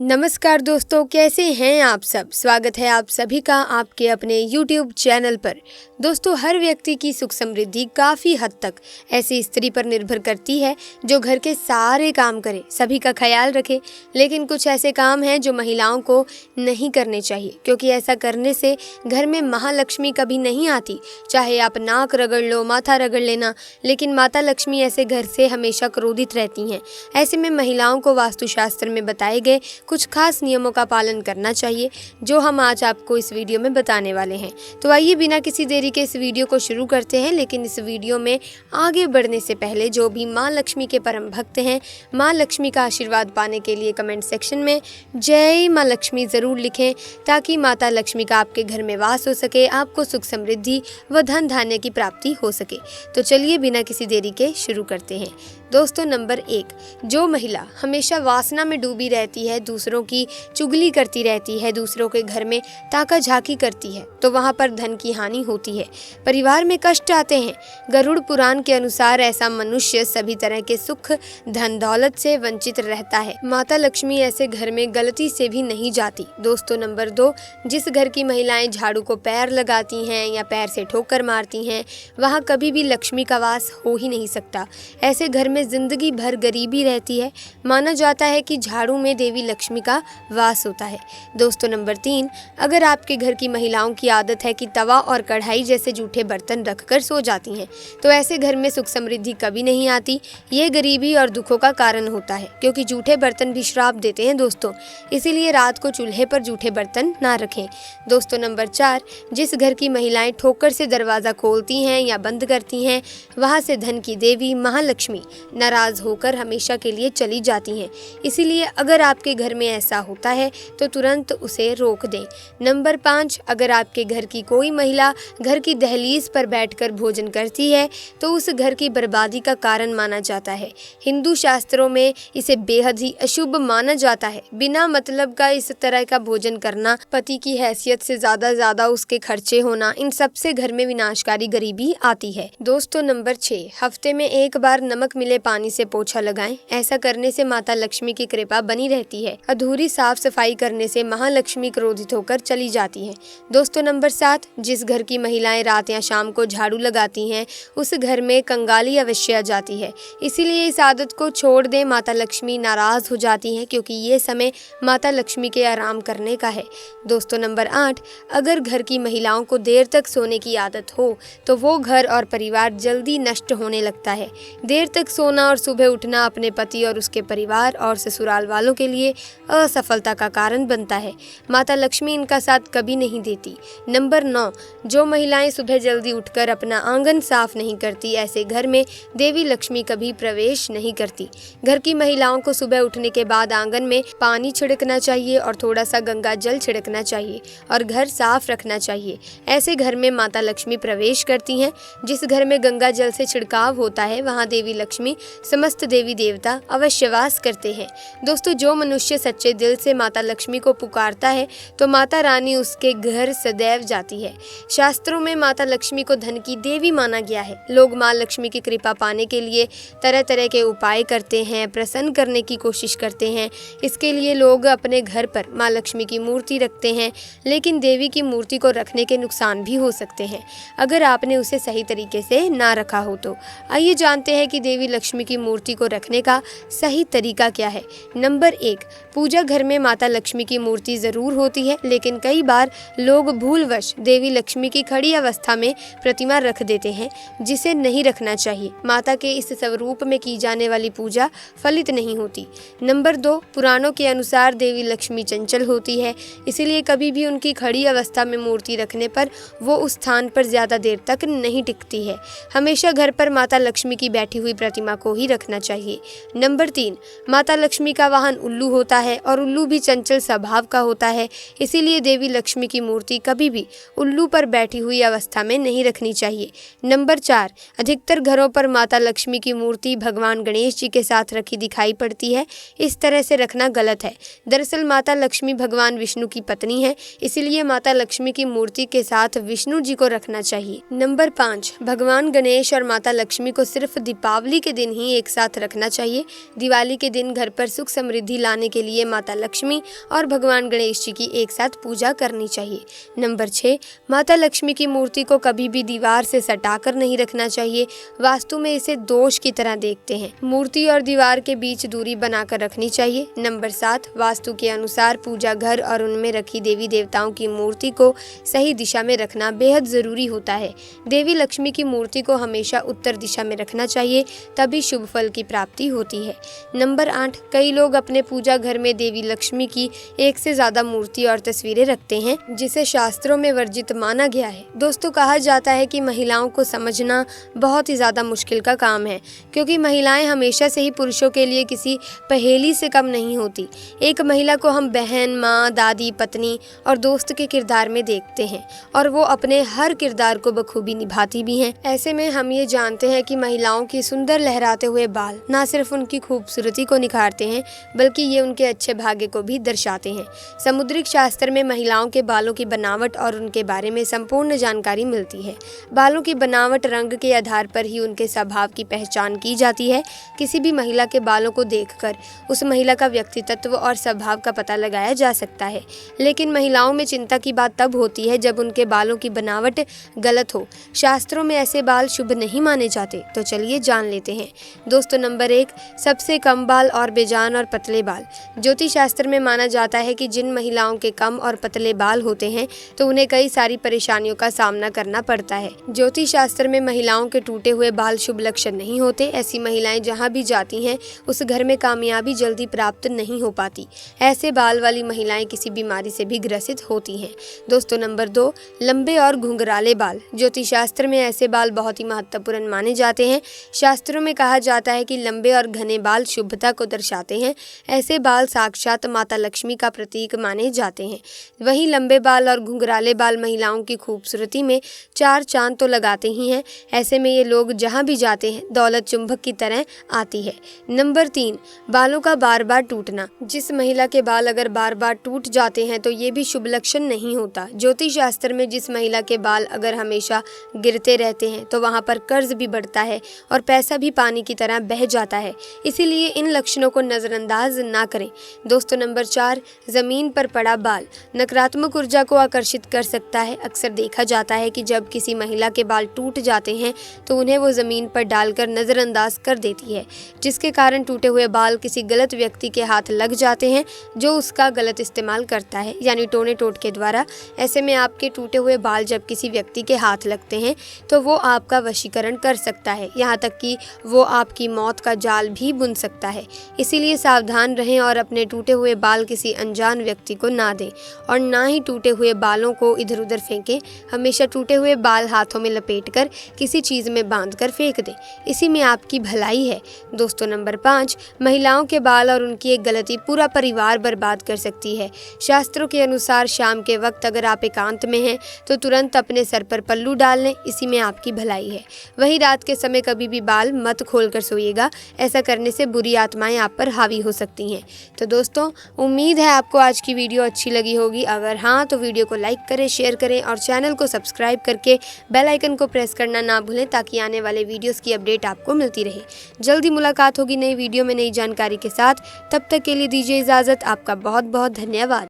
नमस्कार दोस्तों, कैसे हैं आप सब। स्वागत है आप सभी का आपके अपने YouTube चैनल पर। दोस्तों, हर व्यक्ति की सुख समृद्धि काफ़ी हद तक ऐसी स्त्री पर निर्भर करती है जो घर के सारे काम करे, सभी का ख्याल रखे। लेकिन कुछ ऐसे काम हैं जो महिलाओं को नहीं करने चाहिए, क्योंकि ऐसा करने से घर में महालक्ष्मी कभी नहीं आती। चाहे आप नाक रगड़ लो, माथा रगड़ लेना, लेकिन माता लक्ष्मी ऐसे घर से हमेशा क्रोधित रहती हैं। ऐसे में महिलाओं को वास्तुशास्त्र में बताए गए कुछ खास नियमों का पालन करना चाहिए, जो हम आज आपको इस वीडियो में बताने वाले हैं। तो आइए बिना किसी देरी के इस वीडियो को शुरू करते हैं। लेकिन इस वीडियो में आगे बढ़ने से पहले जो भी माँ लक्ष्मी के परम भक्त हैं, माँ लक्ष्मी का आशीर्वाद पाने के लिए कमेंट सेक्शन में जय माँ लक्ष्मी ज़रूर लिखें, ताकि माता लक्ष्मी का आपके घर में वास हो सके, आपको सुख समृद्धि व धन धान्य की प्राप्ति हो सके। तो चलिए बिना किसी देरी के शुरू करते हैं। दोस्तों, नंबर 1, जो महिला हमेशा वासना में डूबी रहती है, दूसरों की चुगली करती रहती है, दूसरों के घर में ताका झाकी करती है, तो वहाँ पर धन की हानि होती है, परिवार में कष्ट आते हैं। गरुड़ पुराण के अनुसार ऐसा मनुष्य सभी तरह के सुख धन दौलत से वंचित रहता है। माता लक्ष्मी ऐसे घर में गलती से भी नहीं जाती। दोस्तों, नंबर 2, जिस घर की महिलाएं झाड़ू को पैर लगाती हैं या पैर से ठोकर मारती हैं, वहाँ कभी भी लक्ष्मी का वास हो ही नहीं सकता। ऐसे घर में जिंदगी भर गरीबी रहती है। माना जाता है कि झाड़ू में देवी लक्ष्मी का वास होता है। दोस्तों, नंबर 3, अगर आपके घर की महिलाओं की आदत है कि तवा और कढ़ाई जैसे जूठे बर्तन रखकर सो जाती हैं, तो ऐसे घर में सुख समृद्धि कभी नहीं आती। ये गरीबी और दुखों का कारण होता है, क्योंकि जूठे बर्तन भी श्राप देते हैं दोस्तों। इसीलिए रात को चूल्हे पर जूठे बर्तन ना रखें। दोस्तों, नंबर 4, जिस घर की महिलाएं ठोकर से दरवाज़ा खोलती हैं या बंद करती हैं, वहाँ से धन की देवी महालक्ष्मी नाराज होकर हमेशा के लिए चली जाती हैं। इसीलिए अगर आपके घर में ऐसा होता है तो तुरंत उसे रोक दें। नंबर 5, अगर आपके घर की कोई महिला घर की दहलीज पर बैठकर भोजन करती है तो उस घर की बर्बादी का कारण माना जाता है। हिंदू शास्त्रों में इसे बेहद ही अशुभ माना जाता है। बिना मतलब का इस तरह का भोजन करना, पति की हैसियत से ज्यादा उसके खर्चे होना, इन सब से घर में विनाशकारी गरीबी आती है। दोस्तों, नंबर 6, हफ्ते में एक बार नमक मिले पानी से पोछा लगाएं। ऐसा करने से माता लक्ष्मी की कृपा बनी रहती है। अधूरी साफ सफाई करने से महालक्ष्मी क्रोधित होकर चली जाती है। दोस्तों, नंबर 7, जिस घर की महिलाएं रात या शाम को झाड़ू लगाती हैं, उस घर में कंगाली अवश्य आ जाती है। इसीलिए इस आदत को छोड़ दें। माता लक्ष्मी नाराज हो जाती हैं, क्योंकि ये समय माता लक्ष्मी के आराम करने का है। दोस्तों, नंबर 8, अगर घर की महिलाओं को देर तक सोने की आदत हो तो वो घर और परिवार जल्दी नष्ट होने लगता है। देर तक सोना और सुबह उठना अपने पति और उसके परिवार और ससुराल वालों के लिए असफलता का कारण बनता है। माता लक्ष्मी इनका साथ कभी नहीं देती। नंबर 9, जो महिलाएं सुबह जल्दी उठकर अपना आंगन साफ नहीं करती, ऐसे घर में देवी लक्ष्मी कभी प्रवेश नहीं करती। घर की महिलाओं को सुबह उठने के बाद आंगन में पानी छिड़कना चाहिए और थोड़ा सा गंगा जल छिड़कना चाहिए और घर साफ रखना चाहिए। ऐसे घर में माता लक्ष्मी प्रवेश करती हैं। जिस घर में गंगा जल से छिड़काव होता है, वहाँ देवी लक्ष्मी समस्त देवी देवता अवश्य वास करते हैं। दोस्तों, जो मनुष्य सच्चे दिल से माता लक्ष्मी को पुकारता है तो माता रानी उसके घर सदैव जाती है। शास्त्रों में माता लक्ष्मी को धन की देवी माना गया है। लोग माँ लक्ष्मी की कृपा पाने के लिए तरह तरह के उपाय करते हैं, प्रसन्न करने की कोशिश करते हैं। इसके लिए लोग अपने घर पर माँ लक्ष्मी की मूर्ति रखते हैं, लेकिन देवी की मूर्ति को रखने के नुकसान भी हो सकते हैं अगर आपने उसे सही तरीके से ना रखा हो तो। आइए जानते हैं कि देवी लक्ष्मी की मूर्ति को रखने का सही तरीका क्या है। नंबर 1, पूजा घर में माता लक्ष्मी की मूर्ति जरूर होती है, लेकिन कई बार लोग भूलवश देवी लक्ष्मी की खड़ी अवस्था में प्रतिमा रख देते हैं, जिसे नहीं रखना चाहिए। माता के इस स्वरूप में की जाने वाली पूजा फलित नहीं होती। नंबर 2, पुराणों के अनुसार देवी लक्ष्मी चंचल होती है, इसीलिए कभी भी उनकी खड़ी अवस्था में मूर्ति रखने पर वो उस स्थान पर ज्यादा देर तक नहीं टिकती है। हमेशा घर पर माता लक्ष्मी की बैठी हुई प्रतिमा को ही रखना चाहिए। नंबर 3, माता लक्ष्मी का वाहन उल्लू होता है और उल्लू भी चंचल स्वभाव का होता है, इसीलिए देवी लक्ष्मी की मूर्ति कभी भी उल्लू पर बैठी हुई अवस्था में नहीं रखनी चाहिए। नंबर 4, अधिकतर घरों पर माता लक्ष्मी की मूर्ति भगवान गणेश जी के साथ रखी दिखाई पड़ती है। इस तरह से रखना गलत है। दरअसल माता लक्ष्मी भगवान विष्णु की पत्नी है, इसीलिए माता लक्ष्मी की मूर्ति के साथ विष्णु जी को रखना चाहिए। नंबर 5, भगवान गणेश और माता लक्ष्मी को सिर्फ दीपावली के दिन ही एक साथ रखना चाहिए। दिवाली के दिन घर पर सुख समृद्धि लाने के लिए माता लक्ष्मी और भगवान गणेश जी की एक साथ पूजा करनी चाहिए। नंबर 6, माता लक्ष्मी की मूर्ति को कभी भी दीवार से सटाकर नहीं रखना चाहिए। वास्तु में इसे दोष की तरह देखते हैं। मूर्ति और दीवार के बीच दूरी बनाकर रखनी चाहिए। नंबर 7, वास्तु के अनुसार पूजा घर और उनमें रखी देवी देवताओं की मूर्ति को सही दिशा में रखना बेहद जरूरी होता है। देवी लक्ष्मी की मूर्ति को हमेशा उत्तर दिशा में रखना चाहिए, तभी शुभ फल की प्राप्ति होती है। नंबर 8, कई लोग अपने पूजा घर में देवी लक्ष्मी की एक से ज्यादा मूर्ति और तस्वीरें रखते हैं, जिसे शास्त्रों में वर्जित माना गया है। दोस्तों, कहा जाता है कि महिलाओं को समझना बहुत ही ज्यादा मुश्किल का काम है, क्योंकि महिलाएं हमेशा से ही पुरुषों के लिए किसी पहेली से कम नहीं होती। एक महिला को हम बहन, माँ, दादी, पत्नी और दोस्त के किरदार में देखते हैं और वो अपने हर किरदार को बखूबी निभाती भी हैं। ऐसे में हम ये जानते हैं कि महिलाओं की सुंदर लहराते हुए बाल न सिर्फ उनकी खूबसूरती को निखारते हैं, बल्कि ये उनके अच्छे भाग्य को भी दर्शाते हैं। समुद्रिक शास्त्र में महिलाओं के बालों की बनावट और उनके बारे में संपूर्ण जानकारी मिलती है। बालों की बनावट, रंग के आधार पर ही उनके स्वभाव की पहचान की जाती है। किसी भी महिला के बालों को देखकर उस महिला का व्यक्तित्व और स्वभाव का पता लगाया जा सकता है। लेकिन महिलाओं में चिंता की बात तब होती है जब उनके बालों की बनावट गलत हो। शास्त्रों में ऐसे बाल शुभ नहीं माने जाते। तो चलिए जान लेते हैं। दोस्तों, नंबर 1, सबसे कम बाल और बेजान और पतले बाल। ज्योतिष शास्त्र में माना जाता है कि जिन महिलाओं के कम और पतले बाल होते हैं तो उन्हें कई सारी परेशानियों का सामना करना पड़ता है। ज्योतिष शास्त्र में महिलाओं के टूटे हुए बाल शुभ लक्षण नहीं होते। ऐसी महिलाएं जहां भी जाती हैं उस घर में कामयाबी जल्दी प्राप्त नहीं हो पाती। ऐसे बाल वाली महिलाएं किसी बीमारी से भी ग्रसित होती हैं। दोस्तों, नंबर 2, लंबे और घुंघराले बाल। ज्योतिष शास्त्र में ऐसे बाल बहुत ही महत्वपूर्ण माने जाते हैं। शास्त्रों में कहा जाता है कि लंबे और घने बाल शुभता को दर्शाते हैं। ऐसे बाल साक्षात माता लक्ष्मी का प्रतीक माने जाते हैं। वहीं लंबे बाल और घुंघराले बाल महिलाओं की खूबसूरती में 4 चांद तो लगाते ही हैं। ऐसे में ये लोग जहां भी जाते हैं दौलत चुंबक की तरह आती है। नंबर 3, बालों का बार बार टूटना। जिस महिला के बाल अगर बार बार टूट जाते हैं तो ये भी शुभ लक्षण नहीं होता। ज्योतिष शास्त्र में जिस महिला के बाल अगर हमेशा गिरते रहते हैं तो वहां पर कर्ज भी बढ़ता है और पैसा भी पानी की तरह बह जाता है। इसीलिए इन लक्षणों को नजरअंदाज ना करें। दोस्तों, नंबर 4, जमीन पर पड़ा बाल नकारात्मक ऊर्जा को आकर्षित कर सकता है। अक्सर देखा जाता है कि जब किसी महिला के बाल टूट जाते हैं तो उन्हें वो जमीन पर डालकर नजरअंदाज कर देती है, जिसके कारण टूटे हुए बाल किसी गलत व्यक्ति के हाथ लग जाते हैं जो उसका गलत इस्तेमाल करता है, यानी टोने टोट के द्वारा। ऐसे में आपके टूटे हुए बाल जब किसी व्यक्ति के हाथ लगते हैं तो वो आपका वशीकरण कर सकता है, यहाँ तक कि वो आपकी मौत का जाल भी बुन सकता है। इसीलिए सावधान रहें और अपने टूटे हुए बाल किसी अनजान व्यक्ति को ना दें और ना ही टूटे हुए बालों को इधर उधर फेंकें। हमेशा टूटे हुए बाल हाथों में लपेटकर किसी चीज़ में बांधकर फेंक दें, इसी में आपकी भलाई है। दोस्तों, नंबर 5, महिलाओं के बाल और उनकी एक गलती पूरा परिवार बर्बाद कर सकती है। शास्त्रों के अनुसार शाम के वक्त अगर आप एकांत में हैं तो तुरंत अपने सर पर पल्लू डाल लें, इसी में आपकी भलाई है। वहीं रात के समय कभी भी बाल मत खोलकर सोइएगा, ऐसा करने से बुरी आत्माएं आप पर हावी हो सकती हैं। तो दोस्तों, उम्मीद है आपको आज की वीडियो अच्छी लगी होगी। अगर हाँ तो वीडियो को लाइक करें, शेयर करें और चैनल को सब्सक्राइब करके बेल आइकन को प्रेस करना ना भूलें, ताकि आने वाले वीडियोस की अपडेट आपको मिलती रहे। जल्दी मुलाकात होगी नई वीडियो में नई जानकारी के साथ। तब तक के लिए दीजिए इजाज़त। आपका बहुत बहुत धन्यवाद।